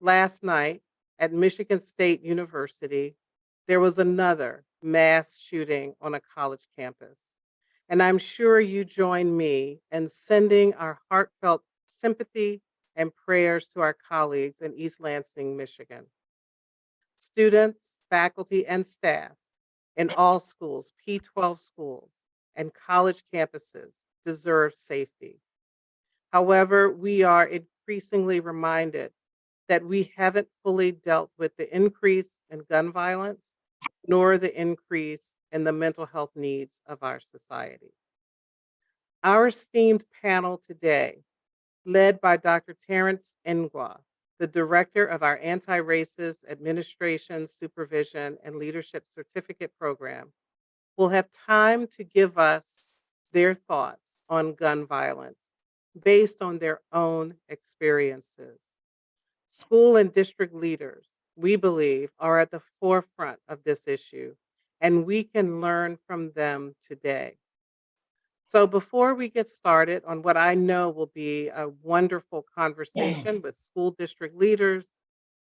last night at Michigan State University, there was another mass shooting on a college campus. And I'm sure you join me in sending our heartfelt sympathy and prayers to our colleagues in East Lansing, Michigan. Students, faculty, and staff in all schools, P-12 schools, and college campuses deserve safety. However, we are increasingly reminded that we haven't fully dealt with the increase in gun violence, nor the increase in the mental health needs of our society. Our esteemed panel today, led by Dr. Terence Ngwa, the director of our Anti-Racist Administration, Supervision, and Leadership Certificate Program, will have time to give us their thoughts on gun violence based on their own experiences. School and district leaders, we believe, are at the forefront of this issue, and we can learn from them today. So before we get started on what I know will be a wonderful conversation with school district leaders,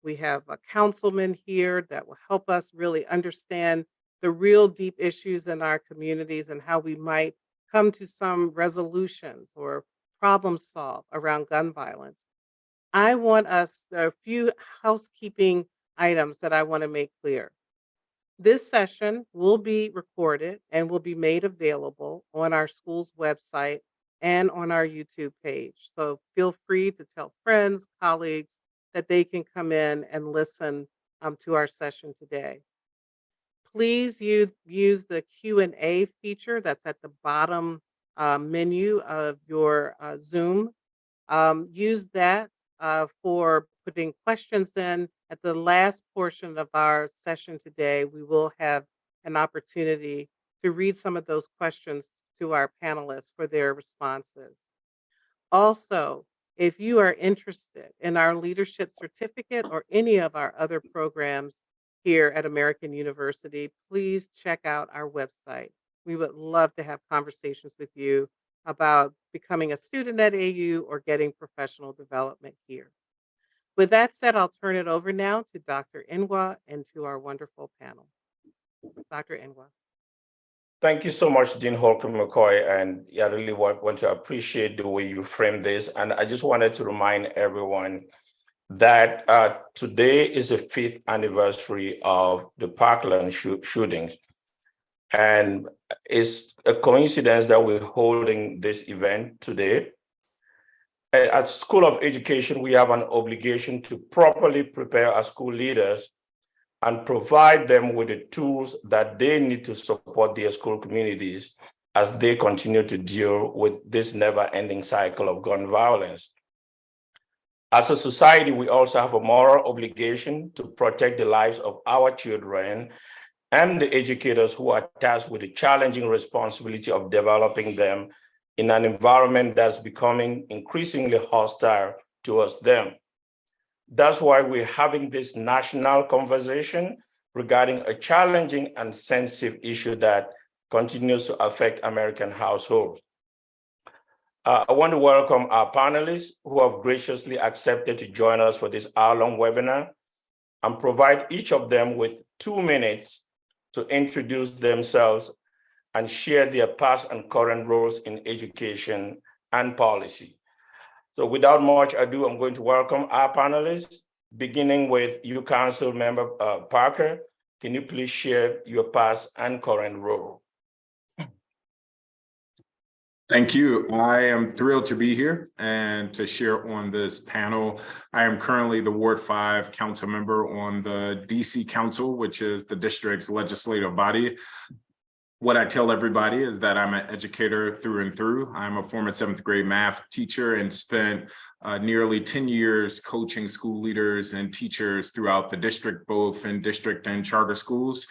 we have a councilman here that will help us really understand the real deep issues in our communities and how we might come to some resolutions or problem solve around gun violence. I want us, there are a few housekeeping items that I want to make clear. This session will be recorded and will be made available on our school's website and on our YouTube page. So feel free to tell friends, colleagues that they can come in and listen to our session today. Please use the Q&A feature that's at the bottom menu of your Zoom. Use that for putting questions in. At the last portion of our session today, we will have an opportunity to read some of those questions to our panelists for their responses. Also, if you are interested in our leadership certificate or any of our other programs here at American University, please check out our website. We would love to have conversations with you about becoming a student at AU or getting professional development here. With that said, I'll turn it over now to Dr. Ngwa and to our wonderful panel. Dr. Ngwa. Thank you so much, Dean Holcomb-McCoy. And I really want to appreciate the way you framed this. And I just wanted to remind everyone that today is the 5th anniversary of the Parkland shootings. And it's a coincidence that we're holding this event today. As School of Education, we have an obligation to properly prepare our school leaders and provide them with the tools that they need to support their school communities as they continue to deal with this never-ending cycle of gun violence. As a society, we also have a moral obligation to protect the lives of our children and the educators who are tasked with the challenging responsibility of developing them in an environment that's becoming increasingly hostile towards them. That's why we're having this national conversation regarding a challenging and sensitive issue that continues to affect American households. I want to welcome our panelists who have graciously accepted to join us for this hour-long webinar and provide each of them with 2 minutes to introduce themselves and share their past and current roles in education and policy. So without much ado, I'm going to welcome our panelists, beginning with you, Councilmember Parker. Can you please share your past and current role? Thank you. I am thrilled to be here and to share on this panel. I am currently the Ward 5 council member on the DC Council, which is the district's legislative body. What I tell everybody is that I'm an educator through and through. I'm a former 7th grade math teacher and spent nearly 10 years coaching school leaders and teachers throughout the district, both in district and charter schools.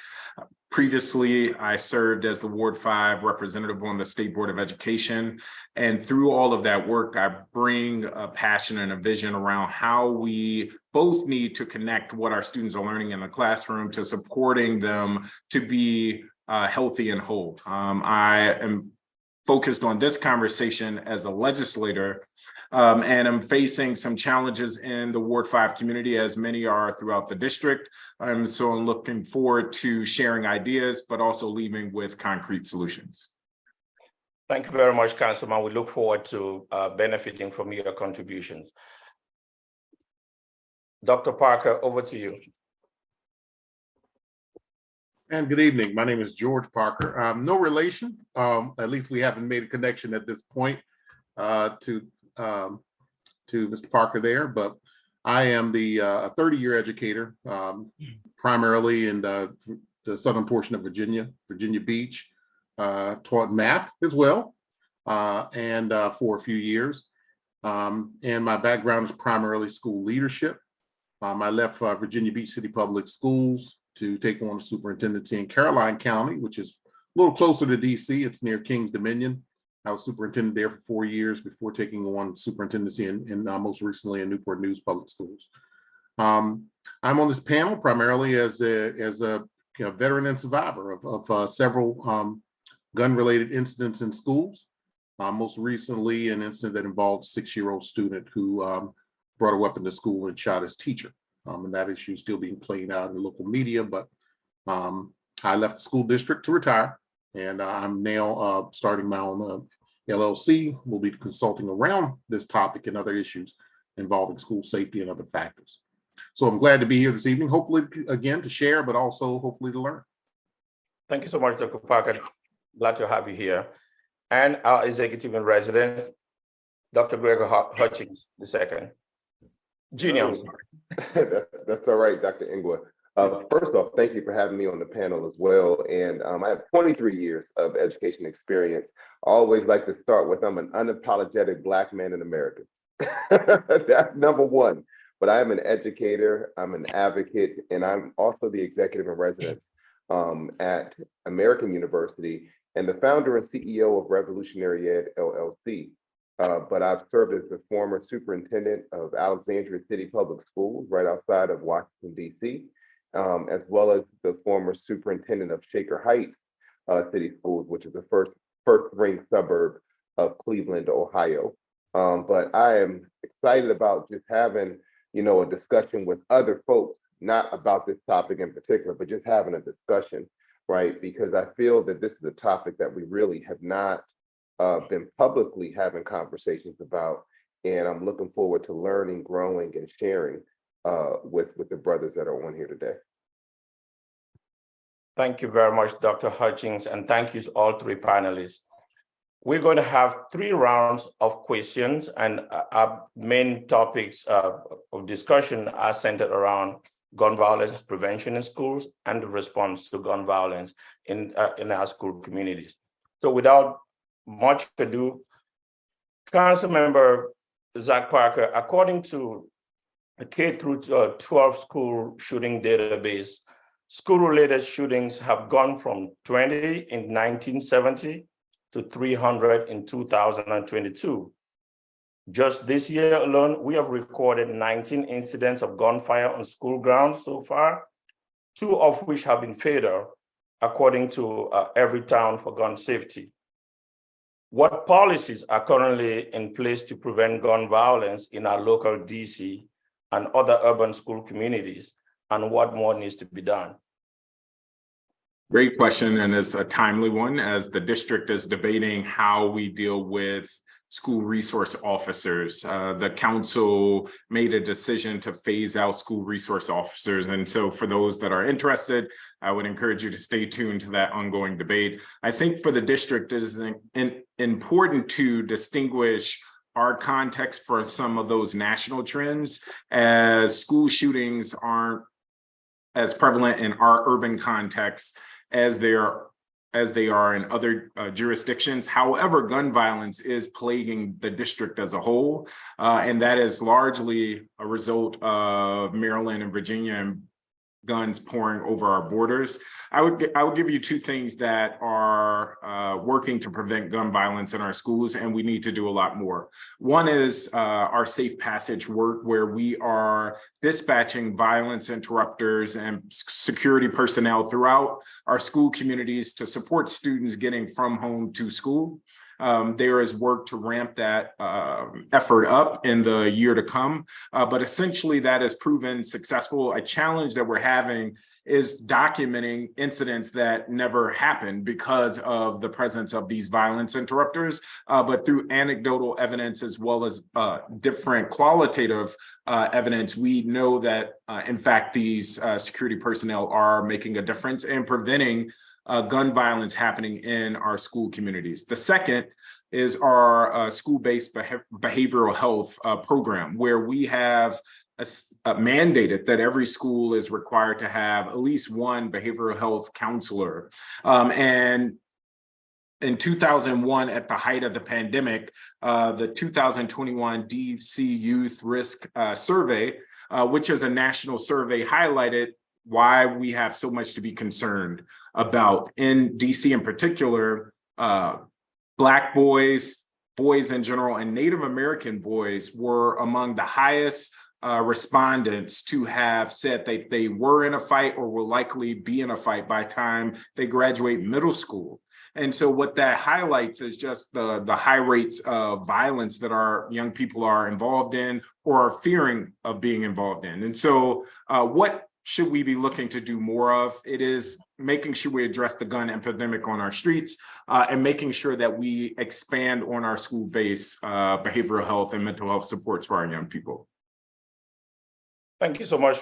Previously, I served as the Ward 5 representative on the State Board of Education. And through all of that work, I bring a passion and a vision around how we both need to connect what our students are learning in the classroom to supporting them to be healthy and whole. I am focused on this conversation as a legislator and I'm facing some challenges in the Ward 5 community, as many are throughout the district. So I'm looking forward to sharing ideas, but also leaving with concrete solutions. Thank you very much, Councilman. We look forward to benefiting from your contributions. Dr. Parker, over to you. And good evening. My name is George Parker. No relation. At least we haven't made a connection at this point to Mr. Parker there, but I am the 30-year educator, primarily in the southern portion of Virginia Beach. Taught math as well, and for a few years. And my background is primarily school leadership. I left Virginia Beach City Public Schools to take on the superintendency in Caroline County, which is a little closer to DC. It's near King's Dominion. I was superintendent there for 4 years before taking on superintendency and most recently in Newport News Public Schools. I'm on this panel primarily as a veteran and survivor of several gun-related incidents in schools. Most recently, an incident that involved a 6-year-old student who brought a weapon to school and shot his teacher. And that issue is still being played out in the local media, but I left the school district to retire, and I'm now starting my own LLC. We'll be consulting around this topic and other issues involving school safety and other factors. So I'm glad to be here this evening, hopefully again to share, but also hopefully to learn. Thank you so much, Dr. Parker. Glad to have you here. And our executive in residence, Dr. Gregory Hutchings II. Jeannie, I'm sorry. That's all right, Dr. Ngwa. First off, thank you for having me on the panel as well. And I have 23 years of education experience. I always like to start with, I'm an unapologetic Black man in America. That's number one. But I am an educator, I'm an advocate, and I'm also the executive in residence at American University and the founder and CEO of Revolutionary Ed, LLC. But I've served as the former superintendent of Alexandria City Public Schools right outside of Washington, D.C., as well as the former superintendent of Shaker Heights City Schools, which is the first ring suburb of Cleveland, Ohio. But I am excited about just having, a discussion with other folks, not about this topic in particular, but just having a discussion, right? Because I feel that this is a topic that we really have not been publicly having conversations about, and I'm looking forward to learning, growing, and sharing with the brothers that are on here today. Thank you very much, Dr. Hutchings, and thank you to all three panelists. We're going to have 3 rounds of questions, and our main topics of discussion are centered around gun violence prevention in schools and the response to gun violence in our school communities. So without much ado, Councilmember Zach Parker, according to the K-12 school shooting database, school-related shootings have gone from 20 in 1970 to 300 in 2022. Just this year alone, we have recorded 19 incidents of gunfire on school grounds so far, 2 of which have been fatal, according to Everytown for Gun Safety. What policies are currently in place to prevent gun violence in our local DC and other urban school communities, and what more needs to be done? Great question, and it's a timely one as the district is debating how we deal with school resource officers. The council made a decision to phase out school resource officers. And so for those that are interested, I would encourage you to stay tuned to that ongoing debate. I think for the district, it is important to distinguish our context for some of those national trends, as school shootings aren't as prevalent in our urban context as they are in other jurisdictions. However, gun violence is plaguing the district as a whole, and that is largely a result of Maryland and Virginia and guns pouring over our borders. I would give you 2 things that are working to prevent gun violence in our schools, and we need to do a lot more. One is our safe passage work, where we are dispatching violence interrupters and security personnel throughout our school communities to support students getting from home to school. There is work to ramp that effort up in the year to come, but essentially that has proven successful. A challenge that we're having is documenting incidents that never happened because of the presence of these violence interrupters, but through anecdotal evidence as well as different qualitative evidence, we know that in fact these security personnel are making a difference in preventing gun violence happening in our school communities. The second is our school-based behavioral health program, where we have mandated that every school is required to have at least one behavioral health counselor. And in 2001, at the height of the pandemic, the 2021 DC Youth Risk Survey, which is a national survey, highlighted why we have so much to be concerned about. In DC in particular, Black boys, boys in general, and Native American boys were among the highest respondents to have said that they were in a fight or will likely be in a fight by the time they graduate middle school. And so what that highlights is just the high rates of violence that our young people are involved in or are fearing of being involved in. And so what should we be looking to do more of? It is making sure we address the gun epidemic on our streets and making sure that we expand on our school-based behavioral health and mental health supports for our young people. Thank you so much,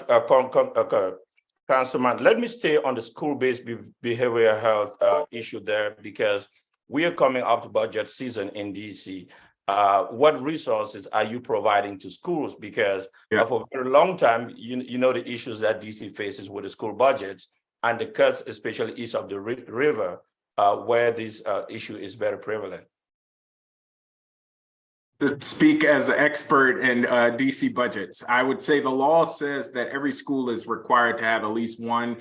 Councilman. Let me stay on the school-based behavioral health issue there, because we are coming up to budget season in DC. What resources are you providing to schools? Because for a very long time, you know the issues that DC faces with the school budgets and the cuts, especially east of the river, where this issue is very prevalent. To speak as an expert in DC budgets, I would say the law says that every school is required to have at least one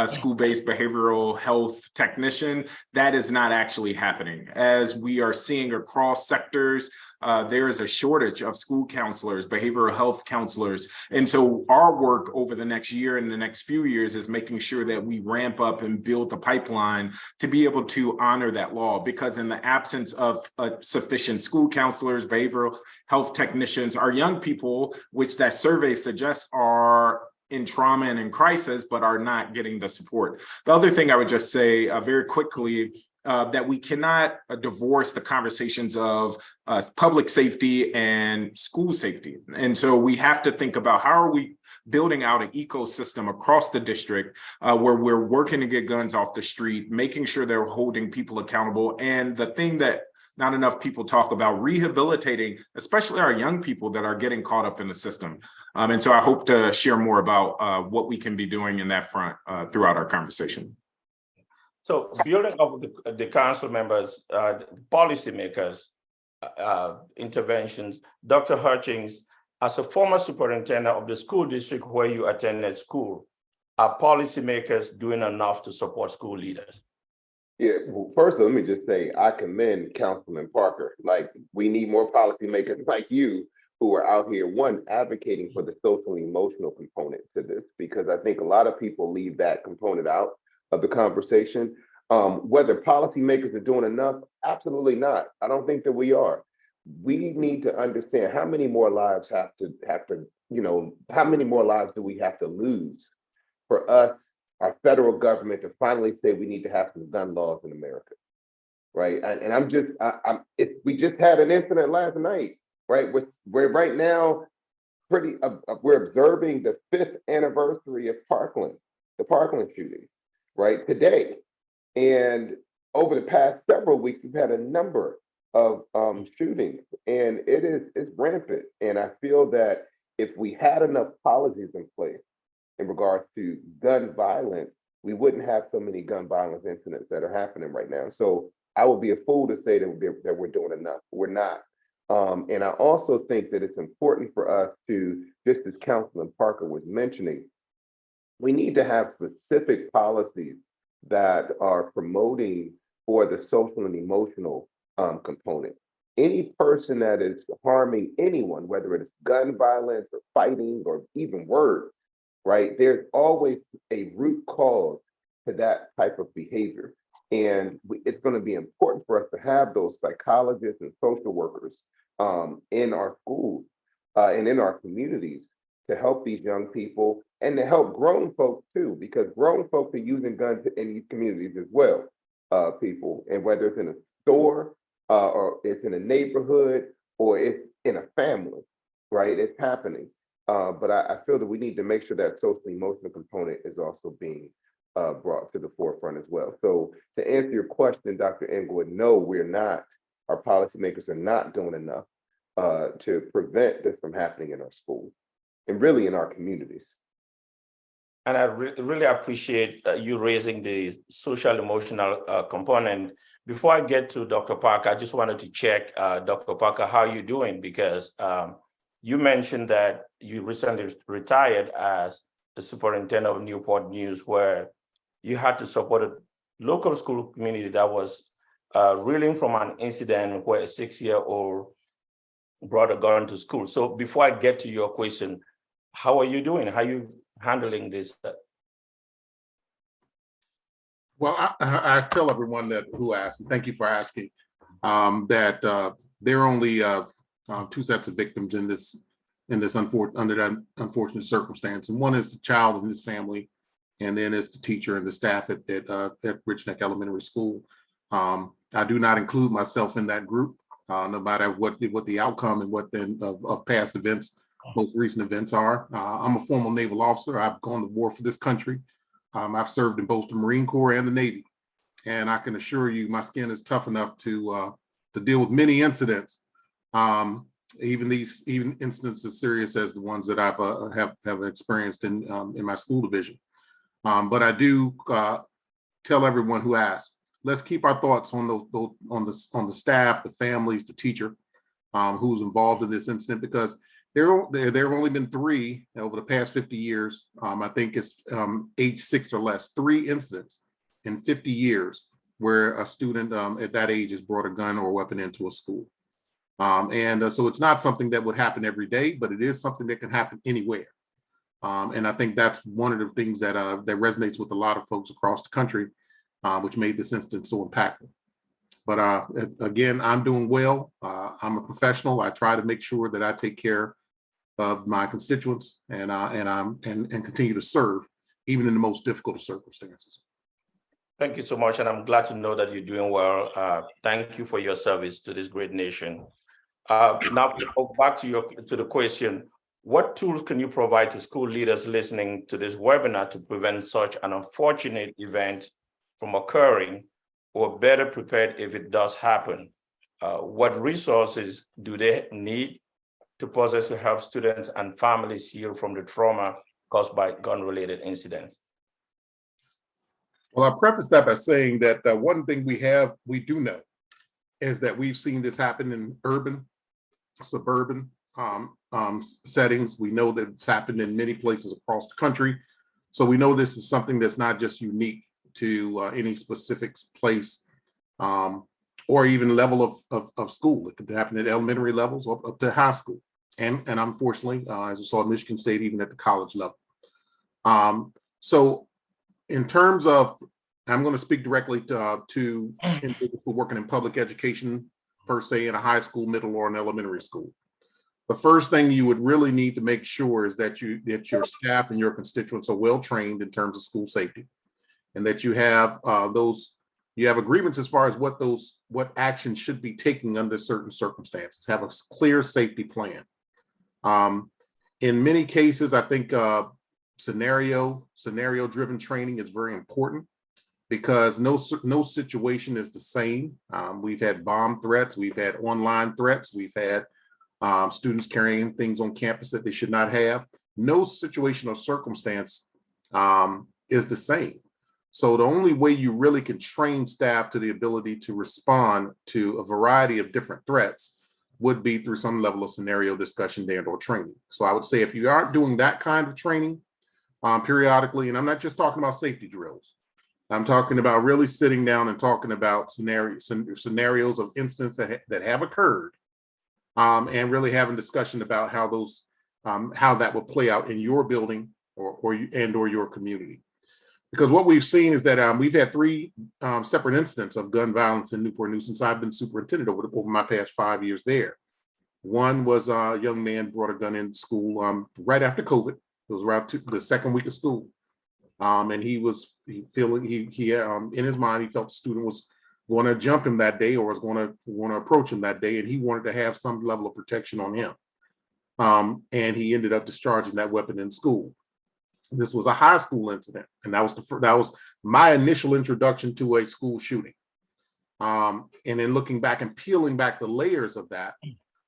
school-based behavioral health technician. That is not actually happening. As we are seeing across sectors, there is a shortage of school counselors, behavioral health counselors. And so our work over the next year and the next few years is making sure that we ramp up and build the pipeline to be able to honor that law, because in the absence of sufficient school counselors, behavioral health technicians, our young people, which that survey suggests are in trauma and in crisis, but are not getting the support. The other thing I would just say very quickly, that we cannot divorce the conversations of public safety and school safety. And so we have to think about how are we building out an ecosystem across the district where we're working to get guns off the street, making sure they're holding people accountable. And the thing that not enough people talk about, rehabilitating, especially our young people that are getting caught up in the system. And so I hope to share more about what we can be doing in that front throughout our conversation. So building up the council members, policymakers, interventions, Dr. Hutchings, as a former superintendent of the school district where you attended school, are policymakers doing enough to support school leaders? Yeah, well, first let me just say, I commend Councilman Parker. Like, we need more policymakers like you who are out here, one, advocating for the social and emotional component to this, because I think a lot of people leave that component out of the conversation. Whether policymakers are doing enough, absolutely not. I don't think that we are. We need to understand how many more lives how many more lives do we have to lose for us, our federal government, to finally say we need to have some gun laws in America, right? We just had an incident last night, right? We're right now we're observing the 5th anniversary of the Parkland shooting, right, today. And over the past several weeks, we've had a number of shootings, and it's rampant. And I feel that if we had enough policies in place in regards to gun violence, we wouldn't have so many gun violence incidents that are happening right now. So I would be a fool to say that we're doing enough. We're not. And I also think that it's important for us to, just as Councilman Parker was mentioning, we need to have specific policies that are promoting for the social and emotional component. Any person that is harming anyone, whether it's gun violence or fighting or even words, right? There's always a root cause to that type of behavior. It's going to be important for us to have those psychologists and social workers in our schools and in our communities to help these young people and to help grown folks too, because grown folks are using guns in these communities as well, people, and whether it's in a store or it's in a neighborhood or it's in a family, right? It's happening. But I feel that we need to make sure that social emotional component is also being brought to the forefront as well. So to answer your question, Dr. Ngwa, no, we're not. Our policymakers are not doing enough to prevent this from happening in our schools and really in our communities. And I really appreciate you raising the social emotional component. Before I get to Dr. Parker, I just wanted to check, Dr. Parker, how you're doing, because you mentioned that you recently retired as the superintendent of Newport News, where you had to support a local school community that was reeling from an incident where a 6-year-old brought a gun to school. So before I get to your question, how are you doing? How are you handling this? Well, I tell everyone that who asked, and thank you for asking, that there are only 2 sets of victims under that unfortunate circumstance, and one is the child and his family, and then it's the teacher and the staff at Rich Neck Elementary School. I do not include myself in that group, no matter what the outcome and what of past events, most recent events are. I'm a former naval officer. I've gone to war for this country. I've served in both the Marine Corps and the Navy, and I can assure you my skin is tough enough to deal with many incidents, even incidents as serious as the ones that I've have experienced in my school division. But I do tell everyone who asks, let's keep our thoughts on the staff, the families, the teacher who's involved in this incident, because there have only been 3 over the past 50 years. I think it's age 6 or less, 3 incidents in 50 years where a student at that age has brought a gun or a weapon into a school. So it's not something that would happen every day, but it is something that can happen anywhere. And I think that's one of the things that resonates with a lot of folks across the country, which made this incident so impactful. But again, I'm doing well. I'm a professional. I try to make sure that I take care of my constituents and continue to serve even in the most difficult of circumstances. Thank you so much, and I'm glad to know that you're doing well. Thank you for your service to this great nation. Now, back to the question: what tools can you provide to school leaders listening to this webinar to prevent such an unfortunate event from occurring, or better prepared if it does happen? What resources do they need to possess to help students and families heal from the trauma caused by gun-related incidents? Well, I'll preface that by saying that one thing we do know is that we've seen this happen in urban, suburban settings. We know that it's happened in many places across the country. So we know this is something that's not just unique to any specific place or even level of school. It could happen at elementary levels or up to high school. And unfortunately, as we saw in Michigan State, even at the college level. So in terms of, I'm going to speak directly to individuals who are working in public education, per se, in a high school, middle, or an elementary school. The first thing you would really need to make sure is that your staff and your constituents are well trained in terms of school safety, and that you have agreements as far as what actions should be taken under certain circumstances. Have a clear safety plan. In many cases, I think scenario-driven training is very important, because no situation is the same. We've had bomb threats, we've had online threats, we've had students carrying things on campus that they should not have. No situation or circumstance is the same. So the only way you really can train staff to the ability to respond to a variety of different threats would be through some level of scenario discussion and/or training. So I would say if you aren't doing that kind of training periodically, and I'm not just talking about safety drills, I'm talking about really sitting down and talking about scenarios of incidents that have occurred, and really having discussion about how that will play out in your building or your community. Because what we've seen is that we've had three separate incidents of gun violence in Newport News since I've been superintendent over my past 5 years there. One was a young man brought a gun into school right after COVID. It was around the second week of school. And he in his mind, he felt the student was going to jump him that day or was going to approach him that day. And he wanted to have some level of protection on him. And he ended up discharging that weapon in school. This was a high school incident. And that was my initial introduction to a school shooting. And then looking back and peeling back the layers of that,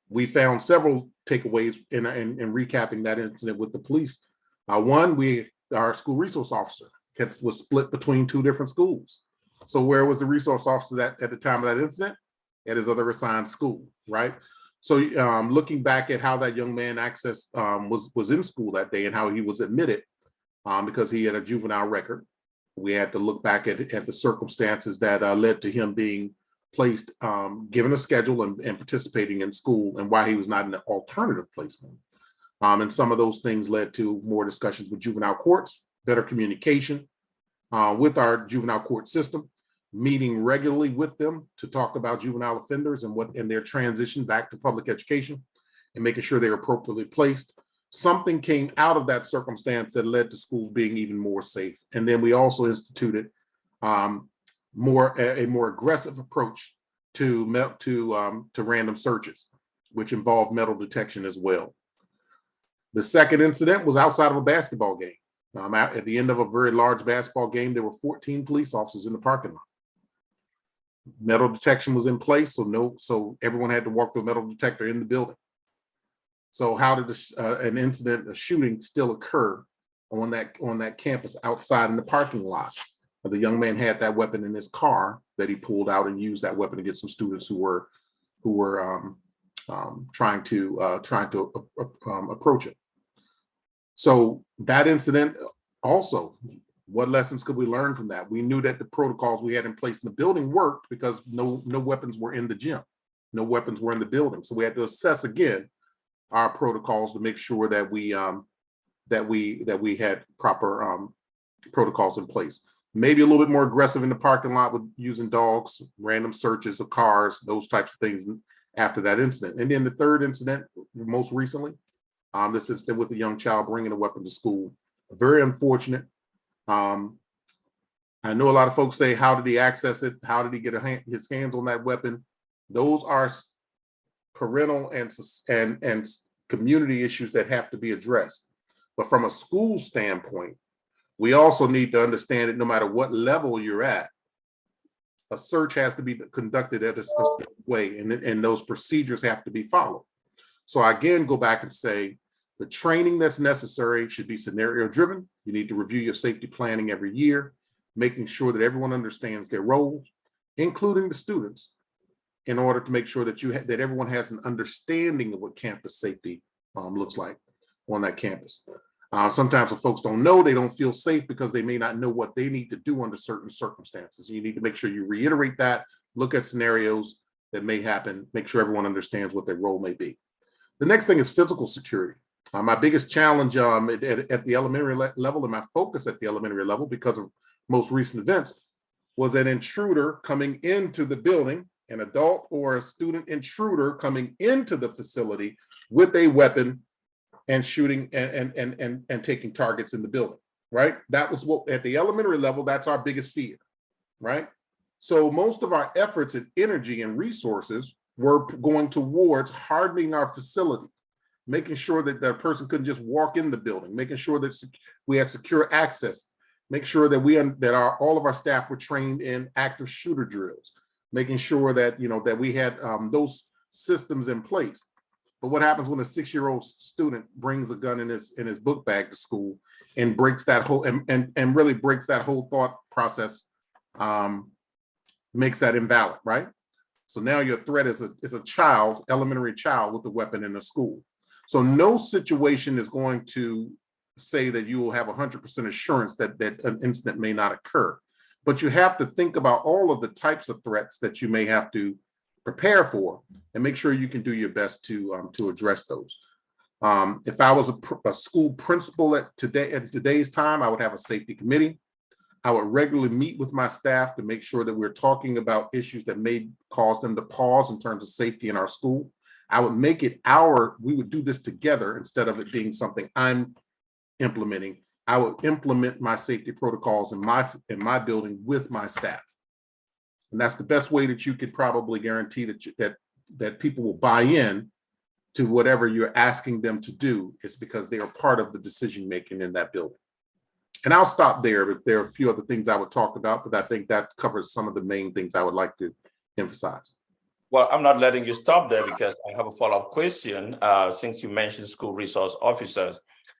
we found several takeaways in recapping that incident with the police. One, our school resource officer was split between two different schools. So where was the resource officer at the time of that incident? At his other assigned school, right? So looking back at how that young man was in school that day and how he was admitted because he had a juvenile record, we had to look back at the circumstances that led to him being placed, given a schedule and participating in school, and why he was not in an alternative placement. And some of those things led to more discussions with juvenile courts, better communication with our juvenile court system, meeting regularly with them to talk about juvenile offenders and their transition back to public education and making sure they're appropriately placed. Something came out of that circumstance that led to schools being even more safe. And then we also instituted a more aggressive approach to random searches, which involved metal detection as well. The second incident was outside of a basketball game. At the end of a very large basketball game, there were 14 police officers in the parking lot. Metal detection was in place, so everyone had to walk through a metal detector in the building. So how did a shooting still occur on that campus outside in the parking lot? The young man had that weapon in his car that he pulled out and used that weapon against some students who were trying to approach it. So that incident also, what lessons could we learn from that? We knew that the protocols we had in place in the building worked because no weapons were in the gym, no weapons were in the building. So we had to assess again our protocols to make sure that we had proper protocols in place. Maybe a little bit more aggressive in the parking lot with using dogs, random searches of cars, those types of things after that incident. And then the third incident, most recently, this incident with a young child bringing a weapon to school. Very unfortunate. I know a lot of folks say, how did he access it? How did he get his hands on that weapon? Those are parental and community issues that have to be addressed. But from a school standpoint, we also need to understand that no matter what level you're at, a search has to be conducted at a specific way, and those procedures have to be followed. So I again go back and say, the training that's necessary should be scenario driven. You need to review your safety planning every year, making sure that everyone understands their roles, including the students, in order to make sure that that everyone has an understanding of what campus safety looks like on that campus. Sometimes when folks don't know, they don't feel safe because they may not know what they need to do under certain circumstances. You need to make sure you reiterate that, look at scenarios that may happen, make sure everyone understands what their role may be. The next thing is physical security. My biggest challenge at the elementary level, and my focus at the elementary level because of most recent events, was an intruder coming into the building, an adult or a student intruder coming into the facility with a weapon and shooting and taking targets in the building, right? That was what, at the elementary level, that's our biggest fear, right? So most of our efforts and energy and resources were going towards hardening our facilities, making sure that that person couldn't just walk in the building, making sure that we had secure access, make sure that all of our staff were trained in active shooter drills, making sure that that we had those systems in place. But what happens when a 6-year-old student brings a gun in his book bag to school and breaks that whole and really breaks that whole thought process, makes that invalid, right? So now your threat is a child, elementary child, with a weapon in the school. So no situation is going to say that you will have 100% assurance that an incident may not occur. But you have to think about all of the types of threats that you may have to prepare for and make sure you can do your best to address those. If I was a school principal at today's time, I would have a safety committee. I would regularly meet with my staff to make sure that we're talking about issues that may cause them to pause in terms of safety in our school. I would make it we would do this together instead of it being something I'm implementing. I would implement my safety protocols in my building with my staff. And that's the best way that you could probably guarantee that people will buy in to whatever you're asking them to do, is because they are part of the decision making in that building. And I'll stop there, but there are a few other things I would talk about, but I think that covers some of the main things I would like to emphasize. Well, I'm not letting you stop there because I have a follow-up question since you mentioned school resource officers.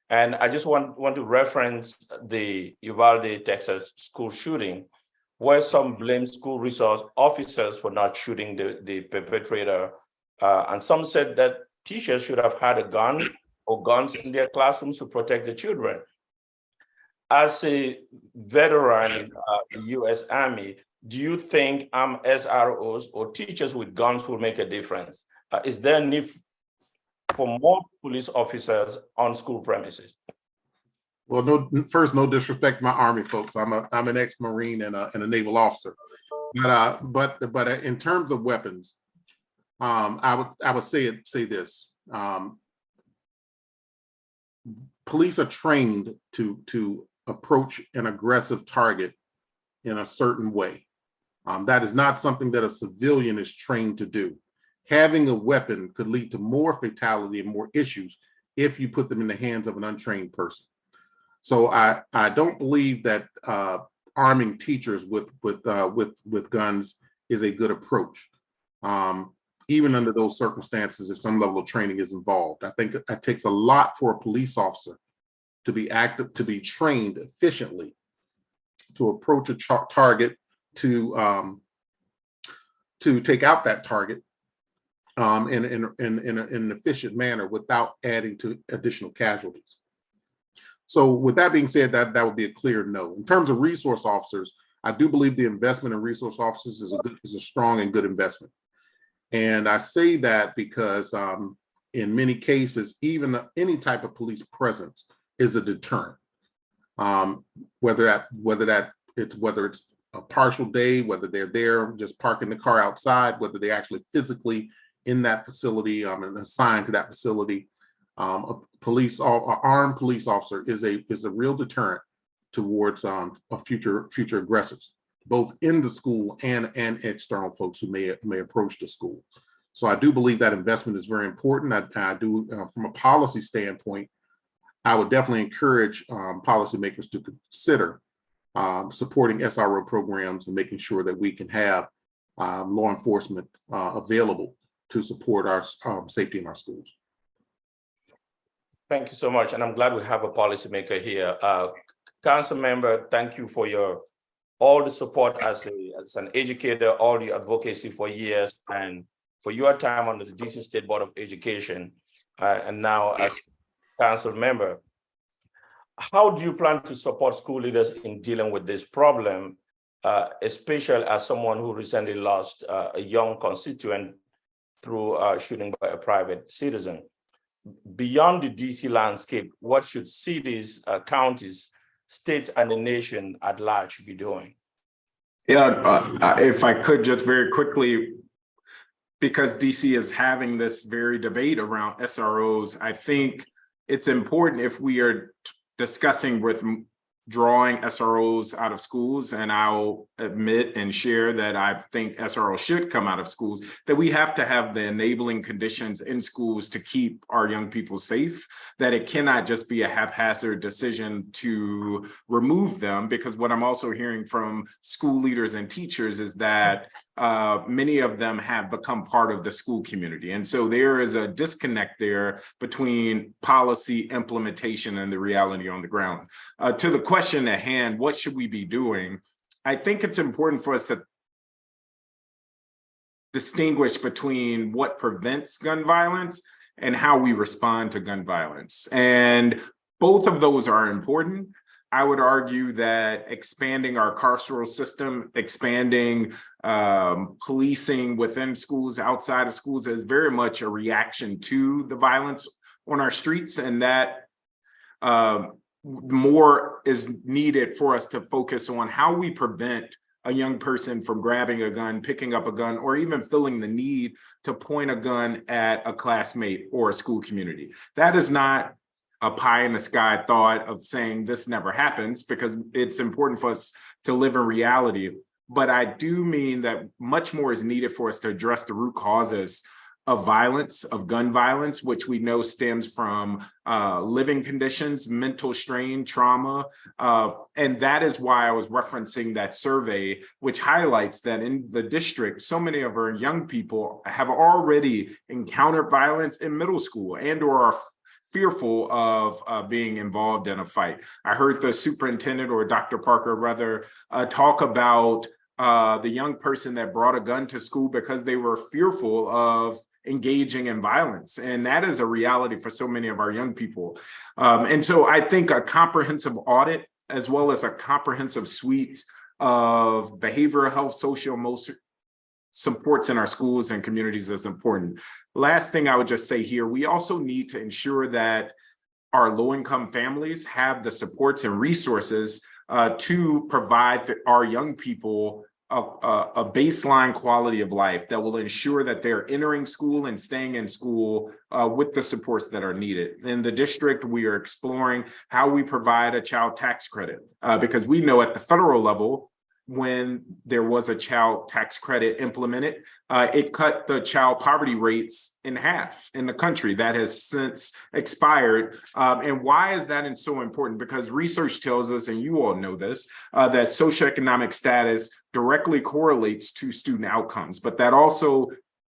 And I just want to reference the Uvalde, Texas school shooting, where some blame school resource officers for not shooting the perpetrator. And some said that teachers should have had a gun or guns in their classrooms to protect the children. As a veteran of the U.S. Army, do you think SROs or teachers with guns will make a difference? Is there a need for more police officers on school premises? Well, no disrespect to my Army folks. I'm an ex-Marine and a naval officer. But in terms of weapons, I would say this. Police are trained to approach an aggressive target in a certain way. That is not something that a civilian is trained to do. Having a weapon could lead to more fatality and more issues if you put them in the hands of an untrained person. So I don't believe that arming teachers with guns is a good approach. Even under those circumstances, if some level of training is involved. I think it takes a lot for a police officer to be active, to be trained efficiently, to approach a target, to take out that target in an efficient manner without adding to additional casualties. So with that being said, that would be a clear no. In terms of resource officers, I do believe the investment in resource officers is a strong and good investment. And I say that because in many cases, even any type of police presence is a deterrent. Whether it's a partial day, whether they're there just parking the car outside, whether they're actually physically in that facility and assigned to that facility, armed police officer is a real deterrent towards future aggressors, both in the school and external folks who may approach the school. So I do believe that investment is very important. I do, from a policy standpoint, I would definitely encourage policymakers to consider supporting SRO programs and making sure that we can have law enforcement available to support our safety in our schools. Thank you so much. And I'm glad we have a policymaker here. Councilmember, thank you for all the support as an educator, all the advocacy for years, and for your time under the DC State Board of Education, and now as council member. How do you plan to support school leaders in dealing with this problem, especially as someone who recently lost a young constituent through shooting by a private citizen? Beyond the DC landscape, what should cities, counties, states, and the nation at large be doing? Yeah, if I could just very quickly, because DC is having this very debate around SROs, I think it's important if we are discussing with drawing SROs out of schools, and I'll admit and share that I think SRO should come out of schools, that we have to have the enabling conditions in schools to keep our young people safe, that it cannot just be a haphazard decision to remove them, because what I'm also hearing from school leaders and teachers is that many of them have become part of the school community. And so there is a disconnect there between policy implementation and the reality on the ground. To the question at hand, what should we be doing? I think it's important for us to distinguish between what prevents gun violence and how we respond to gun violence. And both of those are important. I would argue that expanding our carceral system, expanding policing within schools, outside of schools, is very much a reaction to the violence on our streets, and that more is needed for us to focus on how we prevent a young person from grabbing a gun, picking up a gun, or even feeling the need to point a gun at a classmate or a school community. That is not a pie in the sky thought of saying this never happens, because it's important for us to live in reality. But I do mean that much more is needed for us to address the root causes of violence, of gun violence, which we know stems from living conditions, mental strain, trauma. And that is why I was referencing that survey, which highlights that in the district, so many of our young people have already encountered violence in middle school and or are fearful of being involved in a fight. I heard the superintendent, or Dr. Parker rather, talk about the young person that brought a gun to school because they were fearful of engaging in violence. And that is a reality for so many of our young people. And so I think a comprehensive audit, as well as a comprehensive suite of behavioral health, social, emotional supports in our schools and communities is important. Last thing I would just say here, we also need to ensure that our low-income families have the supports and resources to provide our young people a baseline quality of life that will ensure that they're entering school and staying in school with the supports that are needed. In the district, we are exploring how we provide a child tax credit because we know at the federal level, when there was a child tax credit implemented, it cut the child poverty rates in half in the country. That has since expired. And why is that so important? Because research tells us, and you all know this, that socioeconomic status directly correlates to student outcomes, but that also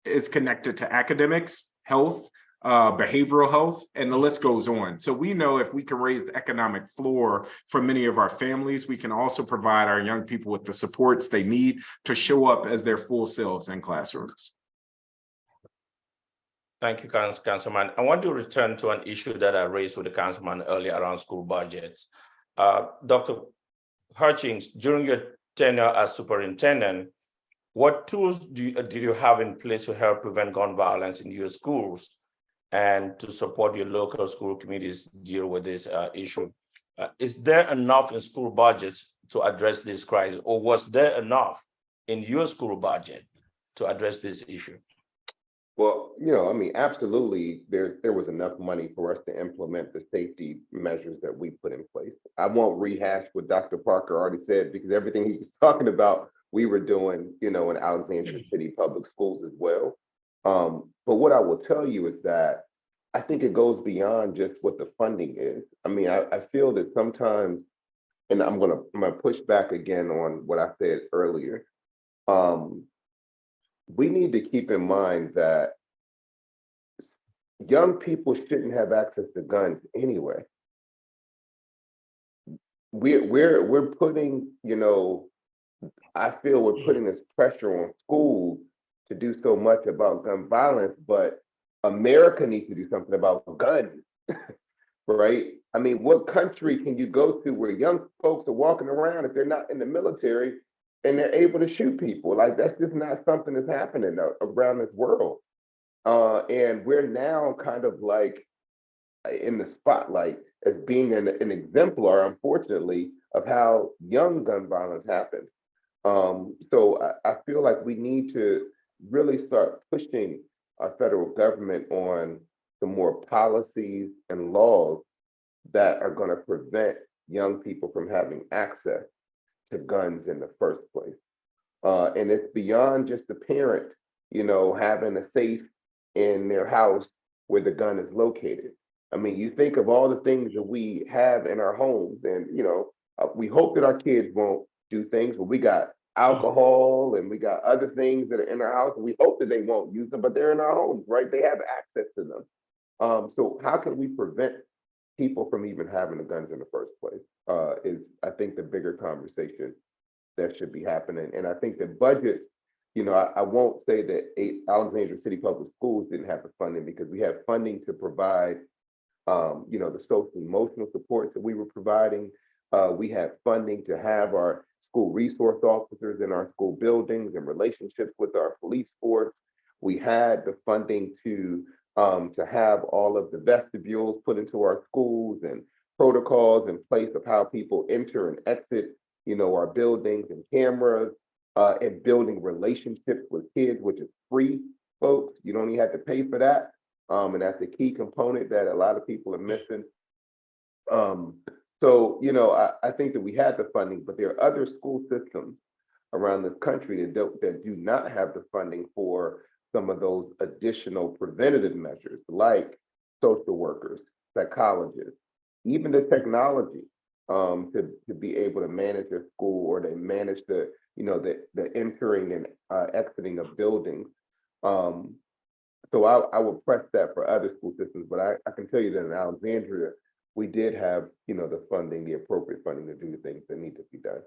is connected to academics, health, behavioral health, and the list goes on. So we know if we can raise the economic floor for many of our families, we can also provide our young people with the supports they need to show up as their full selves in classrooms. Thank you, Councilman. I want to return to an issue that I raised with the councilman earlier around school budgets. Dr. Hutchings, during your tenure as superintendent, what tools do you have in place to help prevent gun violence in your schools and to support your local school communities deal with this issue? Is there enough in school budgets to address this crisis, or was there enough in your school budget to address this issue? Well, I mean, absolutely, there was enough money for us to implement the safety measures that we put in place. I won't rehash what Dr. Parker already said, because everything he was talking about, we were doing, in Alexandria City Public Schools as well. But what I will tell you is that I think it goes beyond just what the funding is. I mean, I feel that sometimes, and I'm gonna push back again on what I said earlier. We need to keep in mind that young people shouldn't have access to guns anyway. We're putting, I feel we're putting this pressure on schools to do so much about gun violence, but America needs to do something about guns, right? I mean, what country can you go to where young folks are walking around if they're not in the military and they're able to shoot people? Like, that's just not something that's happening around this world. And we're now kind of like in the spotlight as being an exemplar, unfortunately, of how young gun violence happens. So I feel like we need to really start pushing our federal government on some more policies and laws that are going to prevent young people from having access to guns in the first place. And it's beyond just the parent, having a safe in their house where the gun is located. I mean, you think of all the things that we have in our homes, and we hope that our kids won't do things, but we got alcohol and we got other things that are in our house, and we hope that they won't use them, but they're in our homes, right? They have access to them. So how can we prevent people from even having the guns in the first place? Is, I think, the bigger conversation that should be happening. And I think that budgets, I won't say that Alexandria City Public Schools didn't have the funding, because we have funding to provide, the social emotional supports that we were providing. We have funding to have our school resource officers in our school buildings and relationships with our police force. We had the funding to have all of the vestibules put into our schools and protocols in place of how people enter and exit, our buildings, and cameras, and building relationships with kids, which is free, folks. You don't even have to pay for that. And that's a key component that a lot of people are missing. So, I think that we had the funding, but there are other school systems around this country that do not have the funding for some of those additional preventative measures, like social workers, psychologists, even the technology to be able to manage their school, or to manage the entering and exiting of buildings. So I would press that for other school systems, but I can tell you that in Alexandria, we did have, the funding, the appropriate funding to do the things that need to be done.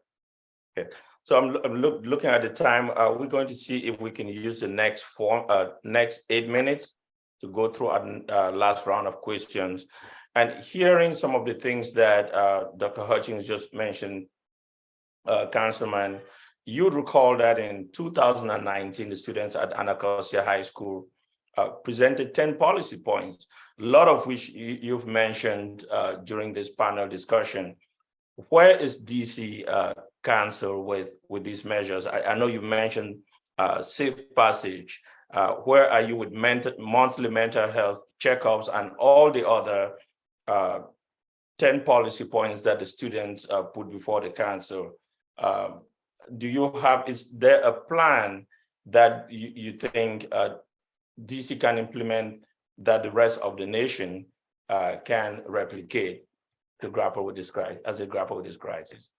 Okay. So I'm looking at the time. We're going to see if we can use the next 8 minutes to go through our last round of questions. And hearing some of the things that Dr. Hutchings just mentioned, Councilman, you recall that in 2019, the students at Anacostia High School presented 10 policy points, a lot of which you've mentioned during this panel discussion. Where is DC Council with these measures? I know you mentioned safe passage. Where are you with monthly mental health checkups and all the other 10 policy points that the students put before the council? Is there a plan that you think DC can implement that the rest of the nation can replicate to grapple with this crisis?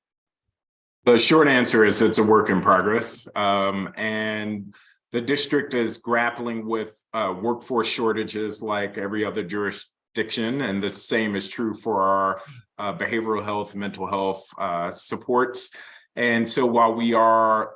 The short answer is it's a work in progress. And the district is grappling with workforce shortages like every other jurisdiction. And the same is true for our behavioral health, mental health supports. And so while we are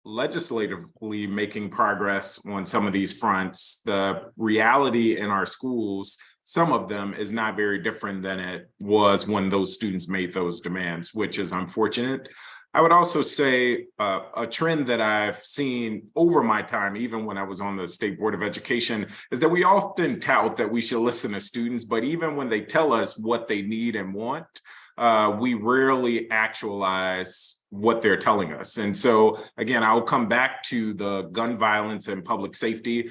legislatively making progress on some of these fronts, the reality in our schools, some of them, is not very different than it was when those students made those demands, which is unfortunate. I would also say a trend that I've seen over my time, even when I was on the State Board of Education, is that we often tout that we should listen to students, but even when they tell us what they need and want, we rarely actualize what they're telling us. And so, again, I'll come back to the gun violence and public safety.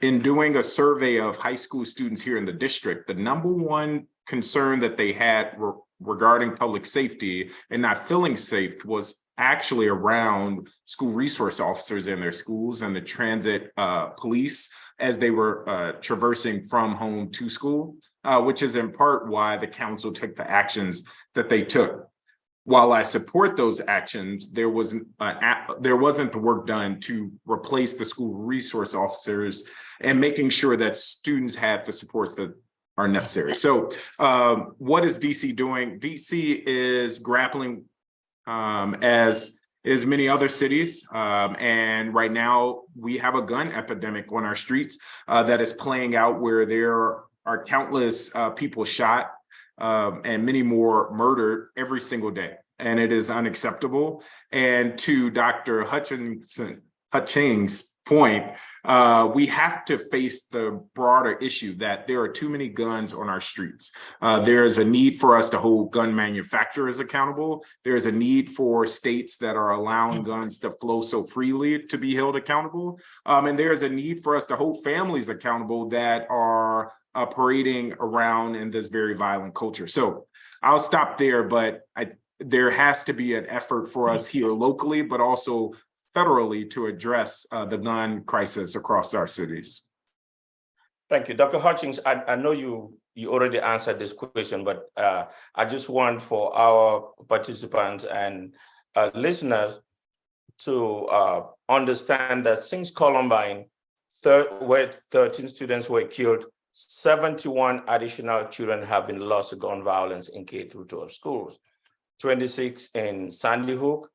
In doing a survey of high school students here in the district, the number one concern that they had regarding public safety and not feeling safe was actually around school resource officers in their schools and the transit police as they were traversing from home to school, which is in part why the council took the actions that they took. While I support those actions, there wasn't the work done to replace the school resource officers and making sure that students had the supports that are necessary. So what is DC doing? DC is grappling as many other cities. And right now we have a gun epidemic on our streets that is playing out, where there are countless people shot and many more murdered every single day. And it is unacceptable. And to Dr. Hutchings' point, we have to face the broader issue that there are too many guns on our streets. There is a need for us to hold gun manufacturers accountable. There is a need for states that are allowing guns to flow so freely to be held accountable. And there is a need for us to hold families accountable that are parading around in this very violent culture. So I'll stop there, but there has to be an effort for us here locally, but also federally, to address the gun crisis across our cities. Thank you. Dr. Hutchings, I know you already answered this question, but I just want for our participants and listeners to understand that since Columbine, where 13 students were killed, 71 additional children have been lost to gun violence in K-12 schools, 26 in Sandy Hook,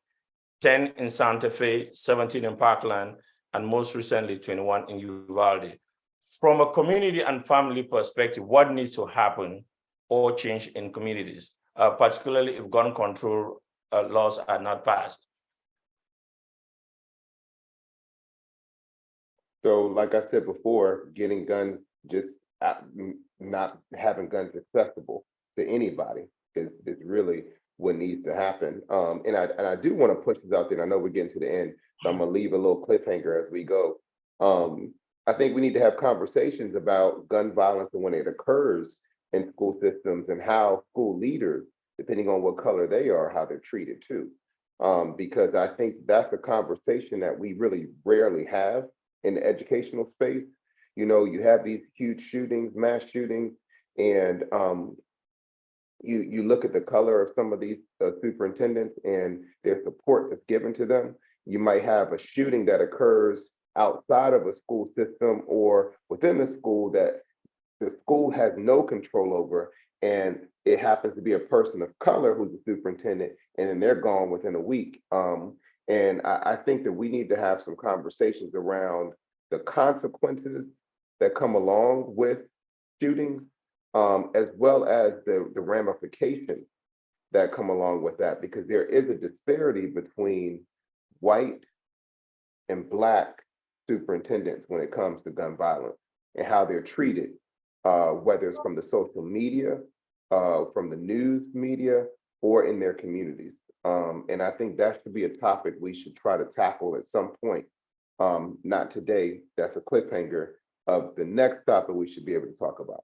10 in Santa Fe, 17 in Parkland, and most recently 21 in Uvalde. From a community and family perspective, what needs to happen or change in communities, particularly if gun control laws are not passed? So like I said before, getting guns just not having guns accessible to anybody is really what needs to happen. And I do want to push this out there. And I know we're getting to the end, so I'm gonna leave a little cliffhanger as we go. I think we need to have conversations about gun violence and when it occurs in school systems and how school leaders, depending on what color they are, how they're treated too. Because I think that's a conversation that we really rarely have in the educational space. You know, you have these huge shootings, mass shootings, and you look at the color of some of these superintendents and their support that's given to them. You might have a shooting that occurs outside of a school system or within the school that the school has no control over, and it happens to be a person of color who's the superintendent, and then they're gone within a week. And I think that we need to have some conversations around the consequences that come along with shootings, as well as the ramifications that come along with that, because there is a disparity between white and Black superintendents when it comes to gun violence and how they're treated, whether it's from the social media, from the news media, or in their communities. And I think that should be a topic we should try to tackle at some point. Not today, that's a cliffhanger of the next topic we should be able to talk about.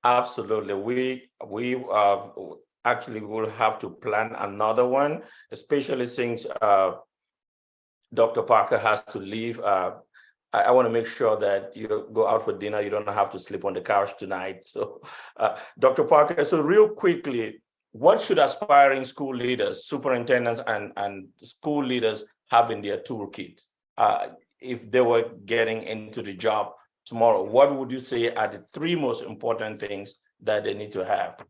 Absolutely. We actually will have to plan another one, especially since Dr. Parker has to leave. I want to make sure that you go out for dinner. You don't have to sleep on the couch tonight. So, Dr. Parker, so real quickly, what should aspiring school leaders, superintendents, and school leaders have in their toolkit if they were getting into the job tomorrow? What would you say are the three most important things that they need to have?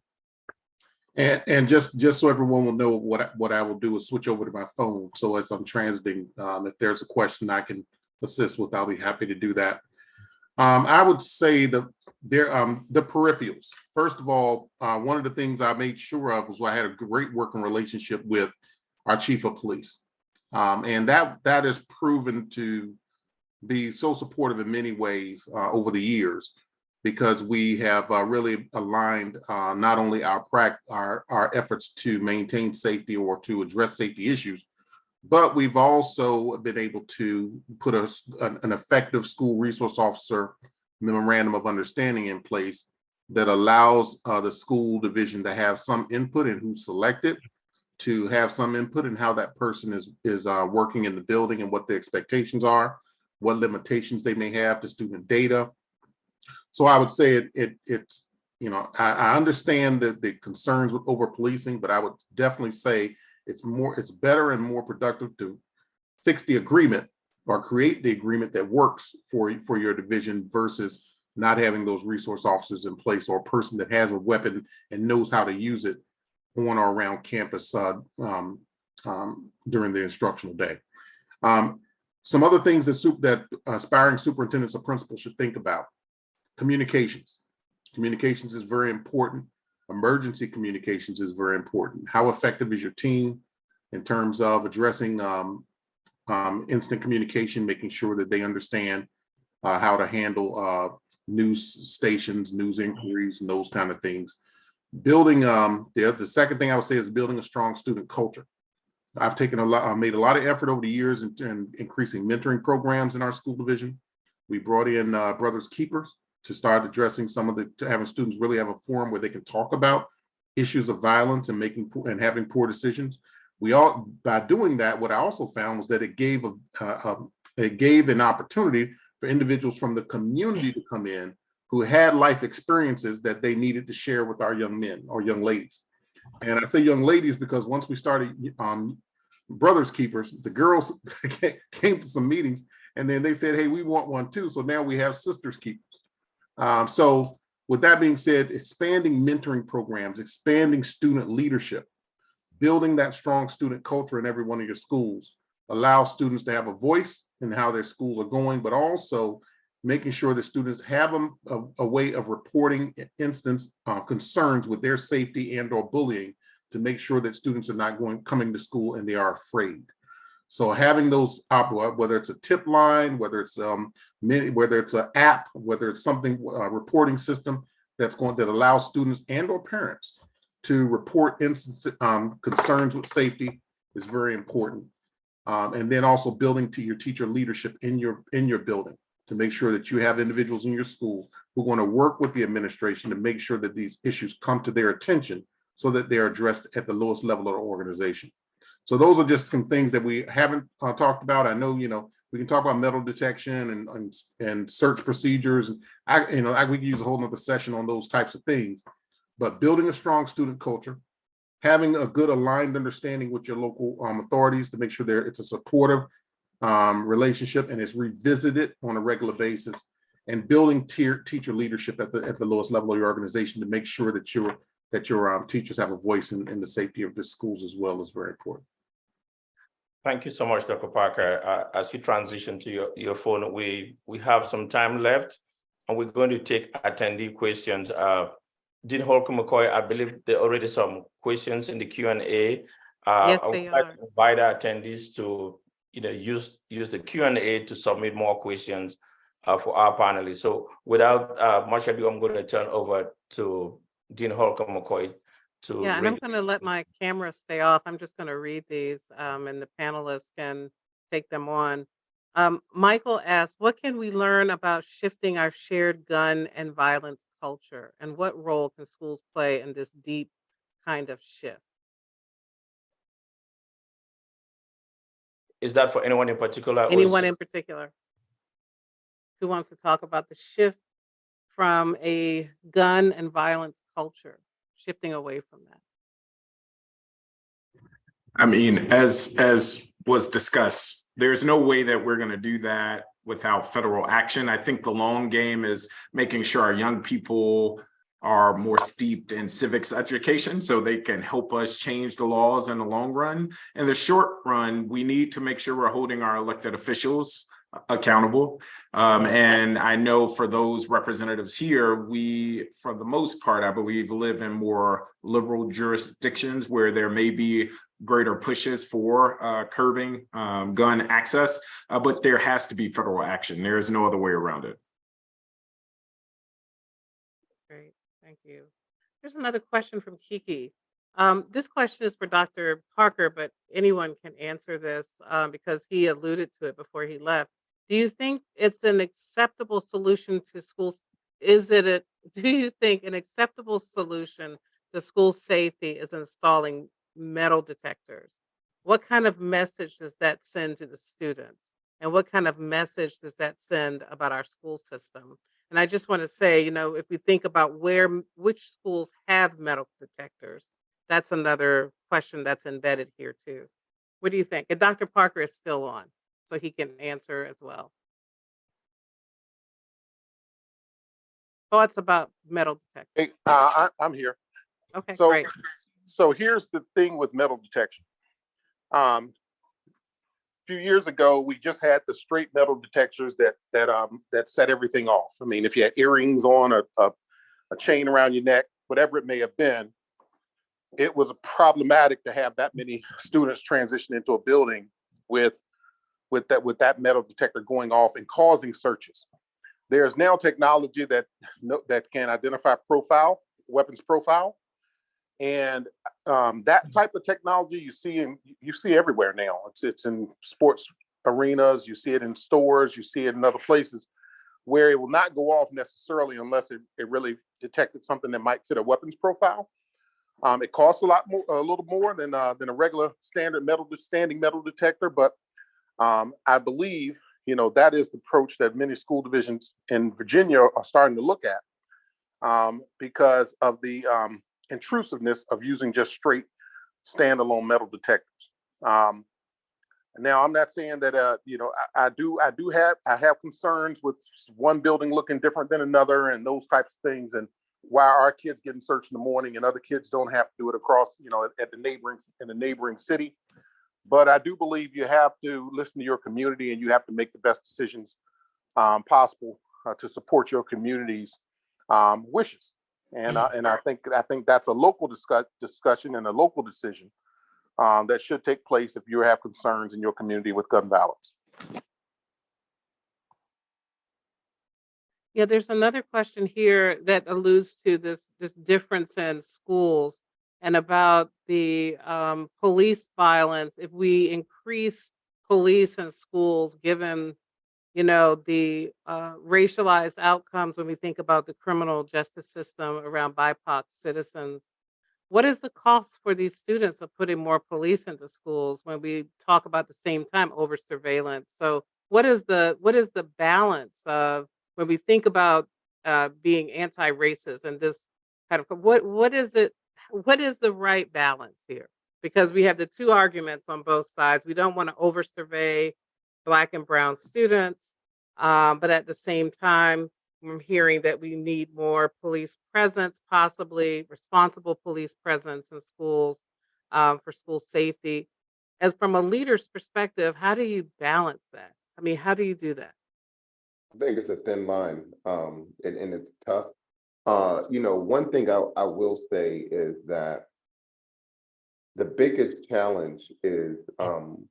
And just so everyone will know, what I will do is switch over to my phone. So as I'm transiting, if there's a question I can assist with, I'll be happy to do that. I would say the peripherals. First of all, one of the things I made sure of was I had a great working relationship with our chief of police, and that has proven to be so supportive in many ways over the years, because we have really aligned not only our efforts to maintain safety or to address safety issues, but we've also been able to put an effective school resource officer memorandum of understanding in place that allows the school division to have some input in who's selected, to have some input in how that person is working in the building and what the expectations are, what limitations they may have to student data. So I would say it's, you know, I understand the concerns with over policing, but I would definitely say it's better and more productive to fix the agreement or create the agreement that works for your division versus not having those resource officers in place, or a person that has a weapon and knows how to use it on or around campus during the instructional day. Some other things that aspiring superintendents or principals should think about: communications. Communications is very important. Emergency communications is very important. How effective is your team in terms of addressing instant communication, making sure that they understand how to handle news stations, news inquiries, and those kind of things. Building, the second thing I would say is building a strong student culture. I've made a lot of effort over the years in increasing mentoring programs in our school division. We brought in Brothers Keepers to start addressing having students really have a forum where they can talk about issues of violence and having poor decisions. By doing that, what I also found was that it gave an opportunity for individuals from the community to come in who had life experiences that they needed to share with our young men or young ladies. And I say young ladies because once we started Brothers Keepers, the girls came to some meetings and then they said, hey, we want one too. So now we have Sisters Keepers. So with that being said, expanding mentoring programs, expanding student leadership, building that strong student culture in every one of your schools, allow students to have a voice in how their schools are going, but also making sure that students have a way of reporting concerns with their safety and or bullying, to make sure that students are not coming to school and they are afraid. So having those, whether it's a tip line, whether it's whether it's an app, whether it's something, reporting system that allows students and or parents to report instances, concerns with safety is very important. And then also building to your teacher leadership in your building to make sure that you have individuals in your school who are going to work with the administration to make sure that these issues come to their attention so that they're addressed at the lowest level of the organization. So those are just some things that we haven't talked about. I know, we can talk about metal detection and search procedures. And we can use a whole nother session on those types of things, but building a strong student culture, having a good aligned understanding with your local authorities to make sure it's a supportive relationship and it's revisited on a regular basis, and building teacher leadership at the lowest level of your organization to make sure that your teachers have a voice in the safety of the schools as well is very important. Thank you so much, Dr. Parker. As you transition to your phone, we have some time left, and we're going to take attendee questions. Dean Holcomb-McCoy, I believe there are already some questions in the Q&A. Yes, I would they like are. to invite our attendees to use the Q&A to submit more questions for our panelists. So without much ado, I'm going to turn over to Dean Holcomb-McCoy. Yeah, and I'm going to let my camera stay off. I'm just going to read these, and the panelists can take them on. Michael asked, what can we learn about shifting our shared gun and violence culture? And what role can schools play in this deep kind of shift? Is that for anyone in particular? Anyone in particular who wants to talk about the shift from a gun and violence culture, shifting away from that? I mean, as was discussed, there's no way that we're going to do that without federal action. I think the long game is making sure our young people are more steeped in civics education so they can help us change the laws in the long run. In the short run, we need to make sure we're holding our elected officials accountable. And I know for those representatives here, we, for the most part, I believe, live in more liberal jurisdictions where there may be greater pushes for curbing gun access, but there has to be federal action. There is no other way around it. Great, thank you. There's another question from Kiki. This question is for Dr. Parker, but anyone can answer this because he alluded to it before he left. Do you think it's an acceptable solution to schools? Do you think an acceptable solution to school safety is installing metal detectors? What kind of message does that send to the students? And what kind of message does that send about our school system? And I just want to say, if we think about which schools have metal detectors, that's another question that's embedded here too. What do you think? And Dr. Parker is still on, so he can answer as well. Thoughts about metal detectors? Hey, I'm here. Okay, So, great. So here's the thing with metal detection. A few years ago, we just had the straight metal detectors that set everything off. I mean, if you had earrings on, a chain around your neck, whatever it may have been, it was problematic to have that many students transition into a building with that metal detector going off and causing searches. There's now technology that can identify weapons profile. And that type of technology you see everywhere now. It's in sports arenas, you see it in stores, you see it in other places where it will not go off necessarily unless it really detected something that might fit a weapons profile. It costs a little more than a regular standard standing metal detector, but I believe that is the approach that many school divisions in Virginia are starting to look at because of the intrusiveness of using just straight standalone metal detectors. Now, I'm not saying that I have concerns with one building looking different than another and those types of things, and why our kids getting searched in the morning and other kids don't have to do it across at the neighboring city. But I do believe you have to listen to your community and you have to make the best decisions possible to support your community's wishes. And I think that's a local discussion and a local decision. that should take place if you have concerns in your community with gun violence. Yeah, there's another question here that alludes to this difference in schools and about the police violence. If we increase police in schools, given the racialized outcomes when we think about the criminal justice system around BIPOC citizens, what is the cost for these students of putting more police into schools when we talk about the same time over surveillance? So what is the balance of when we think about being anti-racist and this kind of what is the right balance here? Because we have the two arguments on both sides. We don't want to over survey Black and brown students, but at the same time, I'm hearing that we need more police presence, possibly responsible police presence in schools for school safety. As from a leader's perspective, how do you balance that? I mean, how do you do that? I think it's a thin line, and it's tough. One thing I will say is that the biggest challenge is, on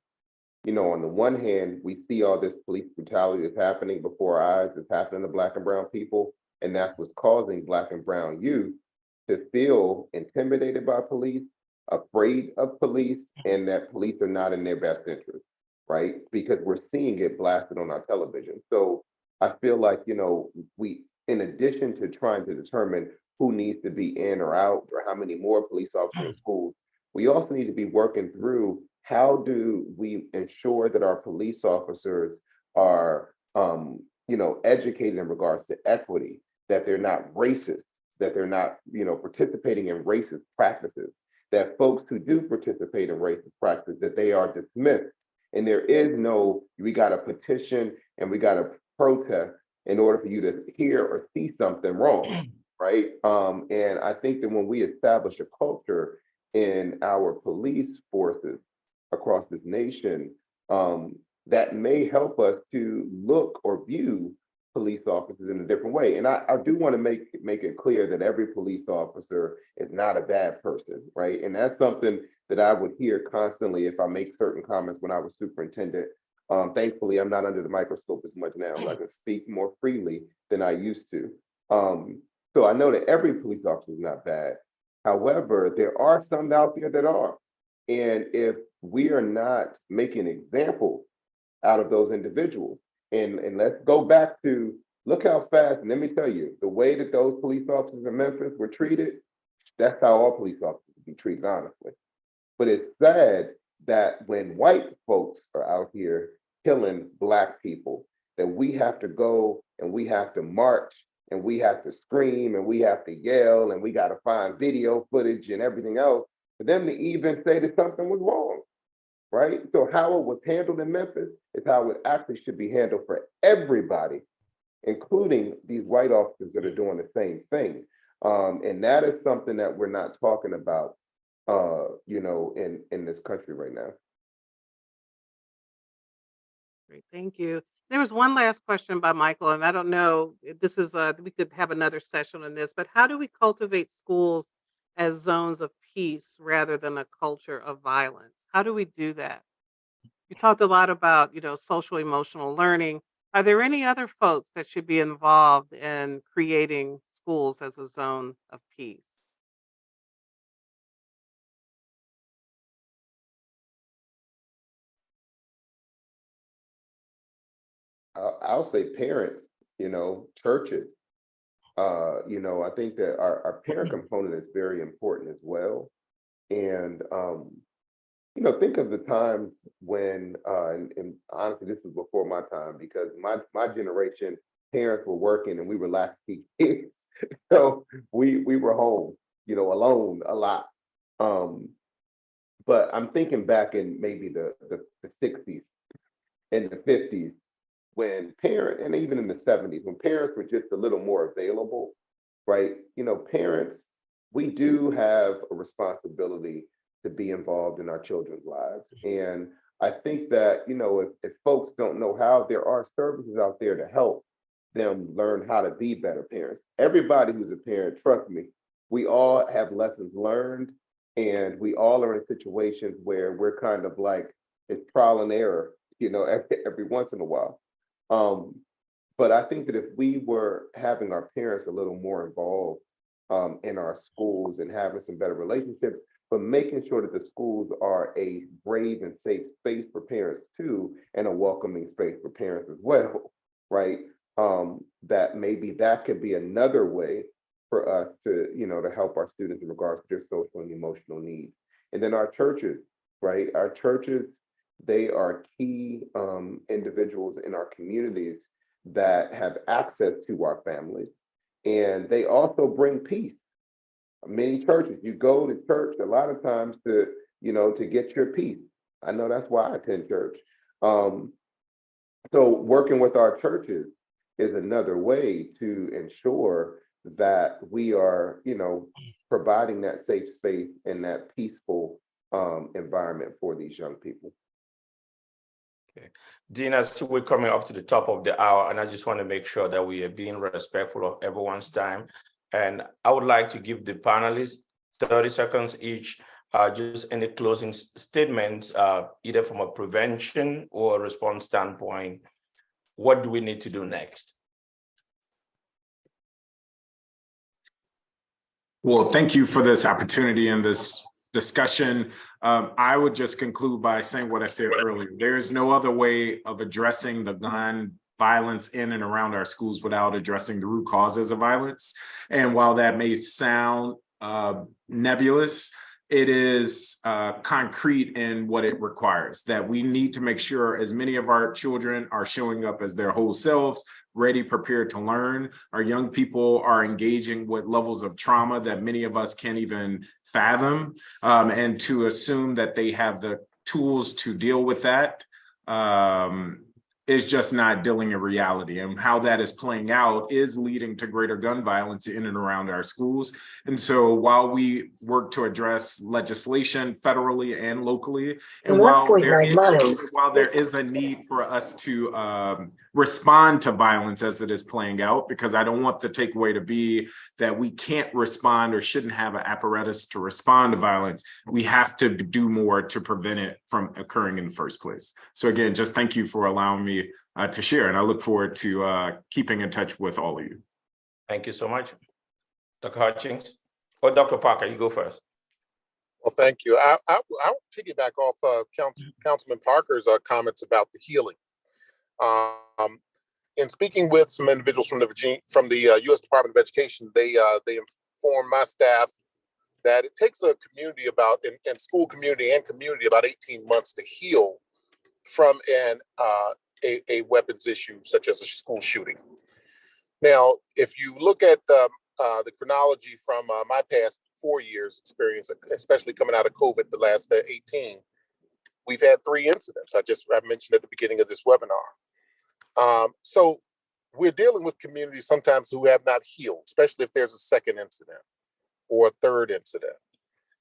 the one hand, we see all this police brutality that's happening before our eyes, that's happening to Black and brown people, and that's what's causing Black and brown youth to feel intimidated by police, afraid of police, and that police are not in their best interest, right? Because we're seeing it blasted on our television. So I feel like, we, in addition to trying to determine who needs to be in or out, or how many more police officers in schools, we also need to be working through how do we ensure that our police officers are, educated in regards to equity, that they're not racist, that they're not, participating in racist practices, that folks who do participate in racist practices, that they are dismissed. And there is no, we got to petition and we got to protest in order for you to hear or see something wrong, right? And I think that when we establish a culture in our police forces across this nation, that may help us to look or view police officers in a different way. And I do want to make it clear that every police officer is not a bad person, right? And that's something that I would hear constantly if I make certain comments when I was superintendent. Thankfully, I'm not under the microscope as much now, so I can speak more freely than I used to. So I know that every police officer is not bad. However, there are some out there that are. And if we are not making examples out of those individuals, and let's go back to, look how fast, and let me tell you, the way that those police officers in Memphis were treated, that's how all police officers be treated, honestly. But it's sad that when white folks are out here killing Black people, that we have to go and we have to march and we have to scream and we have to yell and we got to find video footage and everything else for them to even say that something was wrong, right? So how it was handled in Memphis is how it actually should be handled for everybody, including these white officers that are doing the same thing. And that is something that we're not talking about, in this country right now. Great, thank you. There was one last question by Michael, and I don't know if this is we could have another session on this, but how do we cultivate schools as zones of peace rather than a culture of violence? How do we do that? You talked a lot about, social emotional learning. Are there any other folks that should be involved in creating schools as a zone of peace? I'll say parents, churches. I think that our parent component is very important as well. And think of the times when, and honestly, this was before my time, because my generation, parents were working and we were latchkey kids. So we were home, alone a lot. But I'm thinking back in maybe the 60s and the 50s, when parents, and even in the 70s, when parents were just a little more available, right? Parents, we do have a responsibility to be involved in our children's lives. And I think that, if folks don't know how, there are services out there to help them learn how to be better parents. Everybody who's a parent, trust me, we all have lessons learned And we all are in situations where we're kind of like, it's trial and error, you know, every once in a while. But I think that if we were having our parents a little more involved in our schools and having some better relationships, but making sure that the schools are a brave and safe space for parents too, and a welcoming space for parents as well, right? That maybe that could be another way for us to, you know, to help our students in regards to their social and emotional needs. And then our churches, right? Our churches, they are key individuals in our communities that have access to our families, and they also bring peace. Many churches, you go to church a lot of times to, you know, to get your peace. I know that's why I attend church. So working with our churches is another way to ensure that we are, you know, providing that safe space and that peaceful environment for these young people. Okay. Dean, I see we're coming up to the top of the hour, and I just want to make sure that we are being respectful of everyone's time. And I would like to give the panelists 30 seconds each, just any closing statements, either from a prevention or response standpoint. What do we need to do next? Well, thank you for this opportunity and this discussion. I would just conclude by saying what I said earlier. There is no other way of addressing the gun violence in and around our schools without addressing the root causes of violence. And while that may sound nebulous, it is concrete in what it requires, that we need to make sure as many of our children are showing up as their whole selves, ready, prepared to learn. Our young people are engaging with levels of trauma that many of us can't even fathom, and to assume that they have the tools to deal with that is just not dealing in reality. And how that is playing out is leading to greater gun violence in and around our schools. And so while we work to address legislation federally and locally, and while there is a need for us to respond to violence as it is playing out, because I don't want the takeaway to be that we can't respond or shouldn't have an apparatus to respond to violence, we have to do more to prevent it from occurring in the first place. So again, just thank you for allowing me to share, and I look forward to keeping in touch with all of you. Thank you so much. Dr. Hutchings, or Dr. Parker, you go first. Well, thank you. I will piggyback off Councilman Parker's comments about the healing. In speaking with some individuals from the U.S. Department of Education, they informed my staff that it takes a community and school community about 18 months to heal from a weapons issue such as a school shooting. Now, if you look at the chronology from my past 4 years experience, especially coming out of COVID, the last 18, we've had 3 incidents. I mentioned at the beginning of this webinar. So we're dealing with communities sometimes who have not healed, especially if there's a second incident or a third incident.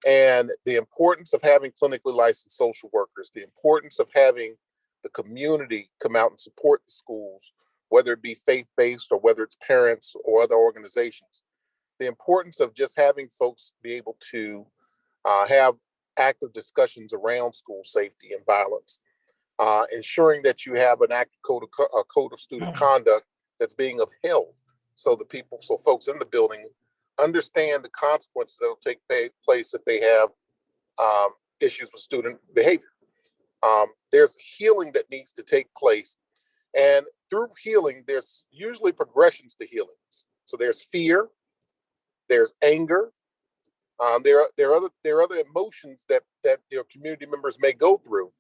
And the importance of having clinically licensed social workers, the importance of having the community come out and support the schools, whether it be faith-based or whether it's parents or other organizations, the importance of just having folks be able to have active discussions around school safety and violence, ensuring that you have an active code of student conduct that's being upheld, so folks in the building understand the consequences that will take place if they have issues with student behavior. There's healing that needs to take place, and through healing, there's usually progressions to healings. So there's fear, there's anger, there are other emotions that your community members may go through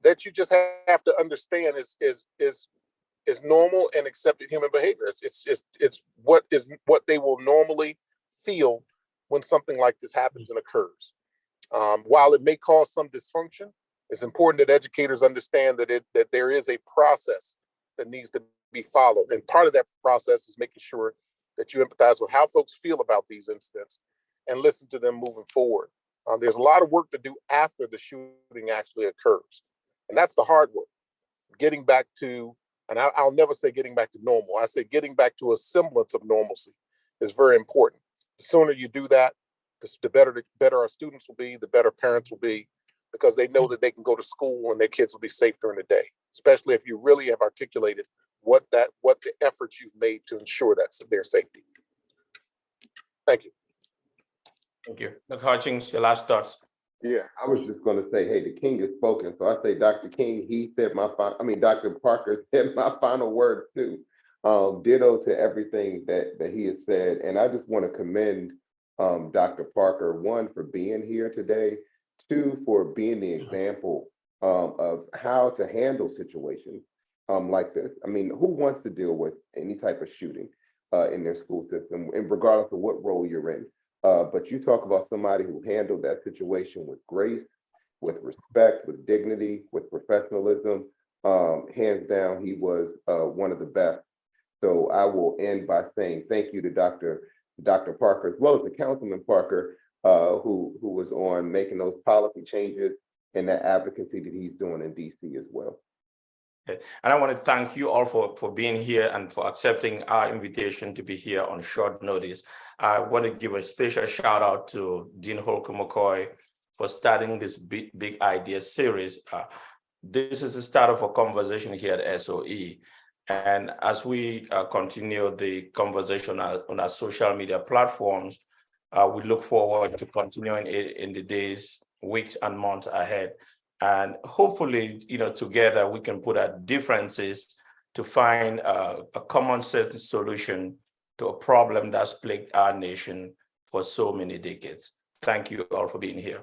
that you just have to understand is normal and accepted human behavior. It's what they will normally feel when something like this happens and occurs. While it may cause some dysfunction, it's important that educators understand that there is a process that needs to be followed. And part of that process is making sure that you empathize with how folks feel about these incidents and listen to them moving forward. There's a lot of work to do after the shooting actually occurs. And that's the hard work. Getting back to, and I'll never say getting back to normal, I say getting back to a semblance of normalcy is very important. The sooner you do that, the better our students will be, the better parents will be, because they know that they can go to school and their kids will be safe during the day, especially if you really have articulated what the efforts you've made to ensure their safety. Thank you. Thank you. Dr. Hutchings, your last thoughts. Yeah, I was just going to say, hey, the king has spoken. So I say, Dr. King, Dr. Parker said my final word too. Ditto to everything that he has said. And I just want to commend Dr. Parker, one, for being here today, two, for being the example of how to handle situations like this. I mean, who wants to deal with any type of shooting in their school system, and regardless of what role you're in? But you talk about somebody who handled that situation with grace, with respect, with dignity, with professionalism. Hands down, he was one of the best. So I will end by saying thank you to Dr. Parker, as well as the Councilman Parker, who was on making those policy changes and that advocacy that he's doing in DC as well. Okay. And I want to thank you all for being here and for accepting our invitation to be here on short notice. I want to give a special shout out to Dean Holcomb-McCoy for starting this big idea series. This is the start of a conversation here at SOE. And as we continue the conversation on our social media platforms, we look forward to continuing it in the days, weeks, and months ahead. And hopefully, together we can put our differences to find a common sense solution to a problem that's plagued our nation for so many decades. Thank you all for being here.